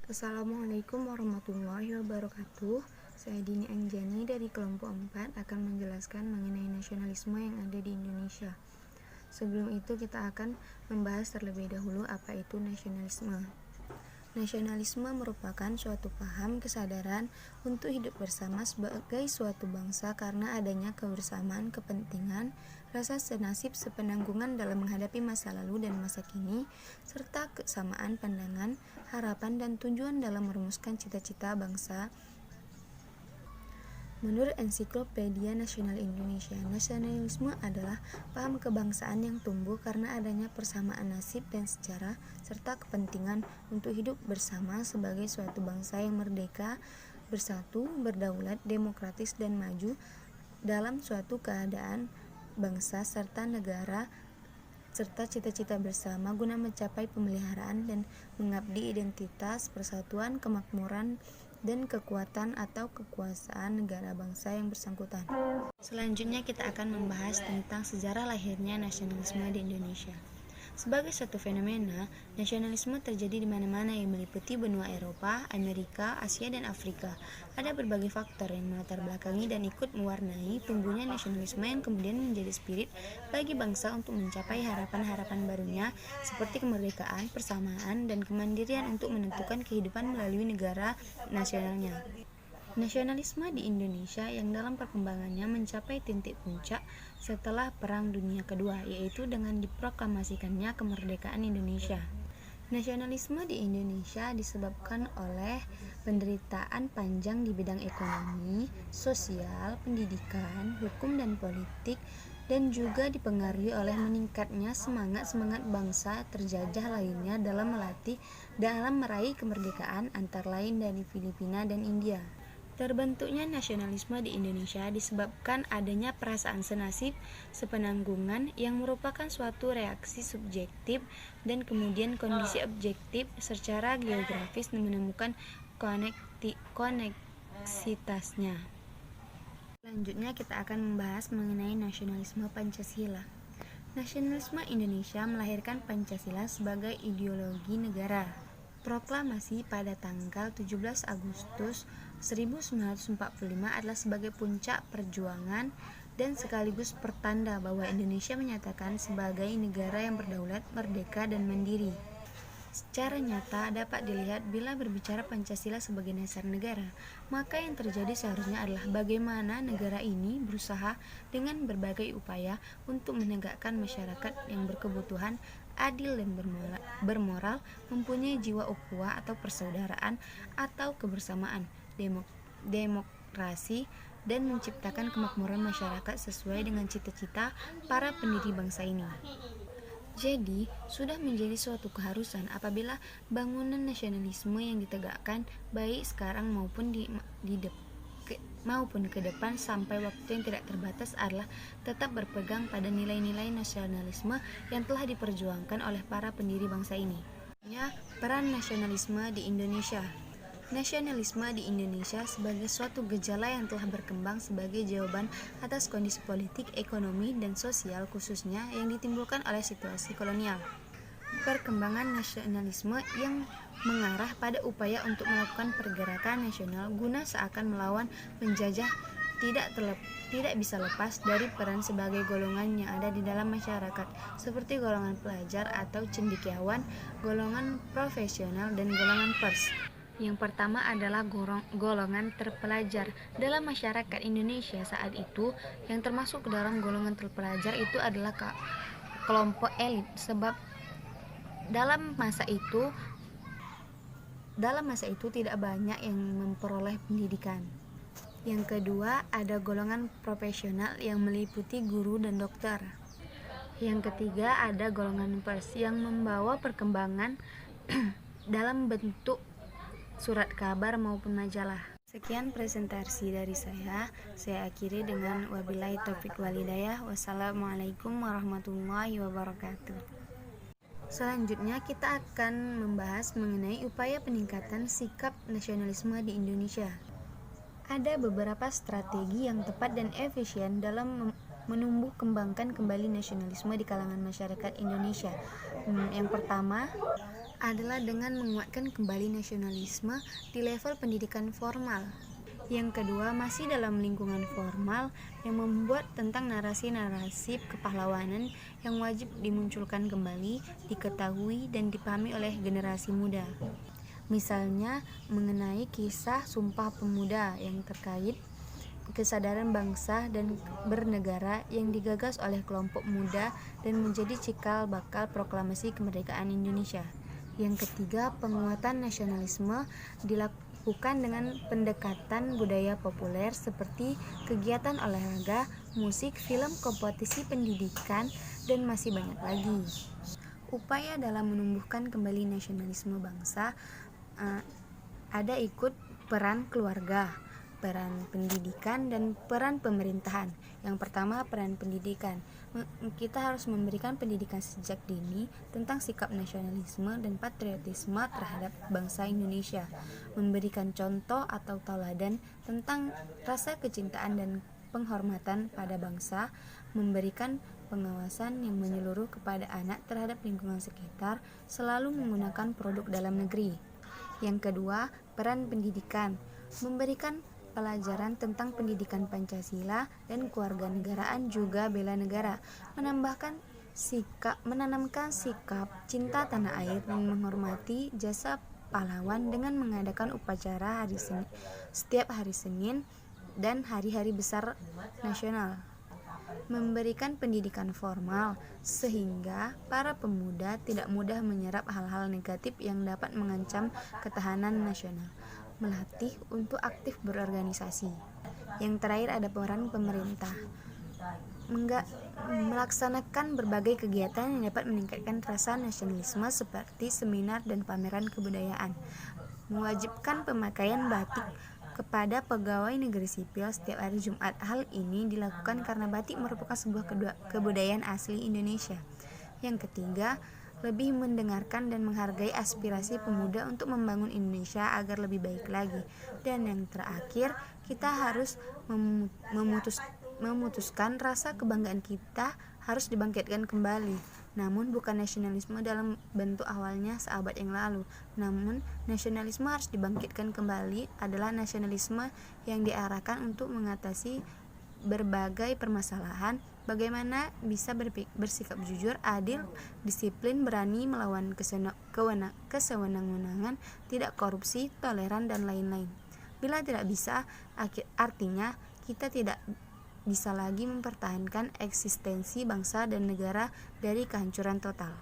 Assalamualaikum warahmatullahi wabarakatuh. Saya Dini Anjani dari kelompok 4 akan menjelaskan mengenai nasionalisme yang ada di Indonesia. Sebelum itu kita akan membahas terlebih dahulu apa itu nasionalisme. Nasionalisme merupakan suatu paham kesadaran untuk hidup bersama sebagai suatu bangsa karena adanya kebersamaan kepentingan, rasa senasib sepenanggungan dalam menghadapi masa lalu dan masa kini, serta kesamaan pandangan, harapan, dan tujuan dalam merumuskan cita-cita bangsa. Menurut Ensiklopedia Nasional Indonesia, nasionalisme adalah paham kebangsaan yang tumbuh karena adanya persamaan nasib dan sejarah serta kepentingan untuk hidup bersama sebagai suatu bangsa yang merdeka, bersatu, berdaulat, demokratis, dan maju dalam suatu keadaan bangsa serta negara serta cita-cita bersama guna mencapai pemeliharaan dan mengabdi identitas, persatuan, kemakmuran, dan kekuatan atau kekuasaan negara bangsa yang bersangkutan. Selanjutnya kita akan membahas tentang sejarah lahirnya nasionalisme di Indonesia. Sebagai suatu fenomena, nasionalisme terjadi di mana-mana yang meliputi benua Eropa, Amerika, Asia, dan Afrika. Ada berbagai faktor yang melatar belakangi dan ikut mewarnai tumbuhnya nasionalisme yang kemudian menjadi spirit bagi bangsa untuk mencapai harapan-harapan barunya seperti kemerdekaan, persamaan, dan kemandirian untuk menentukan kehidupan melalui negara nasionalnya. Nasionalisme di Indonesia yang dalam perkembangannya mencapai titik puncak setelah Perang Dunia Kedua, yaitu dengan diproklamasikannya kemerdekaan Indonesia. Nasionalisme di Indonesia disebabkan oleh penderitaan panjang di bidang ekonomi, sosial, pendidikan, hukum, dan politik, dan juga dipengaruhi oleh meningkatnya semangat-semangat bangsa terjajah lainnya dalam meraih kemerdekaan, antara lain dari Filipina dan India. Terbentuknya nasionalisme di Indonesia disebabkan adanya perasaan senasib, sepenanggungan yang merupakan suatu reaksi subjektif dan kemudian kondisi objektif secara geografis menemukan koneksitasnya. Selanjutnya kita akan membahas mengenai nasionalisme Pancasila. Nasionalisme Indonesia melahirkan Pancasila sebagai ideologi negara. Proklamasi pada tanggal 17 Agustus 1945 adalah sebagai puncak perjuangan dan sekaligus pertanda bahwa Indonesia menyatakan sebagai negara yang berdaulat, merdeka, dan mandiri. Secara nyata dapat dilihat bila berbicara Pancasila sebagai dasar negara, maka yang terjadi seharusnya adalah bagaimana negara ini berusaha dengan berbagai upaya untuk menegakkan masyarakat yang berkebutuhan, adil dan bermoral, mempunyai jiwa ukhuwah atau persaudaraan atau kebersamaan, demokrasi, dan menciptakan kemakmuran masyarakat sesuai dengan cita-cita para pendiri bangsa ini. Jadi, sudah menjadi suatu keharusan apabila bangunan nasionalisme yang ditegakkan baik sekarang maupun ke depan sampai waktu yang tidak terbatas adalah tetap berpegang pada nilai-nilai nasionalisme yang telah diperjuangkan oleh para pendiri bangsa ini. Peran nasionalisme di Indonesia. Nasionalisme di Indonesia sebagai suatu gejala yang telah berkembang sebagai jawaban atas kondisi politik, ekonomi, dan sosial khususnya yang ditimbulkan oleh situasi kolonial. Perkembangan nasionalisme yang mengarah pada upaya untuk melakukan pergerakan nasional guna seakan melawan penjajah tidak bisa lepas dari peran sebagai golongan yang ada di dalam masyarakat, seperti golongan pelajar atau cendekiawan, golongan profesional, dan golongan pers. Yang pertama adalah golongan terpelajar. Dalam masyarakat Indonesia saat itu, yang termasuk ke dalam golongan terpelajar itu adalah kelompok elit, sebab dalam masa itu tidak banyak yang memperoleh pendidikan. Yang kedua ada golongan profesional yang meliputi guru dan dokter. Yang ketiga ada golongan pers yang membawa perkembangan dalam bentuk surat kabar maupun majalah. Sekian presentasi dari saya akhiri dengan wabillahi taufik walhidayah. Wassalamualaikum warahmatullahi wabarakatuh. Selanjutnya kita akan membahas mengenai upaya peningkatan sikap nasionalisme di Indonesia. Ada beberapa strategi yang tepat dan efisien dalam menumbuh kembangkan kembali nasionalisme di kalangan masyarakat Indonesia. Yang pertama adalah dengan menguatkan kembali nasionalisme di level pendidikan formal. Yang kedua, masih dalam lingkungan formal yang membuat tentang narasi-narasi kepahlawanan yang wajib dimunculkan kembali, diketahui dan dipahami oleh generasi muda. Misalnya mengenai kisah Sumpah Pemuda yang terkait kesadaran bangsa dan bernegara yang digagas oleh kelompok muda dan menjadi cikal bakal proklamasi kemerdekaan Indonesia. Yang ketiga, penguatan nasionalisme dilakukan dengan pendekatan budaya populer seperti kegiatan olahraga, musik, film, kompetisi pendidikan, dan masih banyak lagi. Upaya dalam menumbuhkan kembali nasionalisme bangsa ada ikut peran keluarga, peran pendidikan, dan peran pemerintahan. Yang pertama, peran pendidikan. Kita harus memberikan pendidikan sejak dini tentang sikap nasionalisme dan patriotisme terhadap bangsa Indonesia, memberikan contoh atau tauladan tentang rasa kecintaan dan penghormatan pada bangsa, memberikan pengawasan yang menyeluruh kepada anak terhadap lingkungan sekitar, selalu menggunakan produk dalam negeri. Yang kedua, peran pendidikan, memberikan pelajaran tentang pendidikan Pancasila dan kewarganegaraan juga bela negara, menanamkan sikap cinta tanah air dan menghormati jasa pahlawan dengan mengadakan upacara setiap hari Senin dan hari-hari besar nasional. Memberikan pendidikan formal sehingga para pemuda tidak mudah menyerap hal-hal negatif yang dapat mengancam ketahanan nasional. Melatih untuk aktif berorganisasi. Yang terakhir ada peran pemerintah. Melaksanakan berbagai kegiatan yang dapat meningkatkan rasa nasionalisme seperti seminar dan pameran kebudayaan. Mewajibkan pemakaian batik kepada pegawai negeri sipil setiap hari Jumat. Hal ini dilakukan karena batik merupakan sebuah kebudayaan asli Indonesia. Yang ketiga, lebih mendengarkan dan menghargai aspirasi pemuda untuk membangun Indonesia agar lebih baik lagi. Dan yang terakhir, kita harus memutuskan rasa kebanggaan kita harus dibangkitkan kembali. Namun bukan nasionalisme dalam bentuk awalnya seabad yang lalu. Namun nasionalisme harus dibangkitkan kembali adalah nasionalisme yang diarahkan untuk mengatasi berbagai permasalahan, bagaimana bisa bersikap jujur, adil, disiplin, berani melawan kesewenang-wenangan, tidak korupsi, toleran, dan lain-lain. Bila tidak bisa, artinya kita tidak bisa lagi mempertahankan eksistensi bangsa dan negara dari kehancuran total.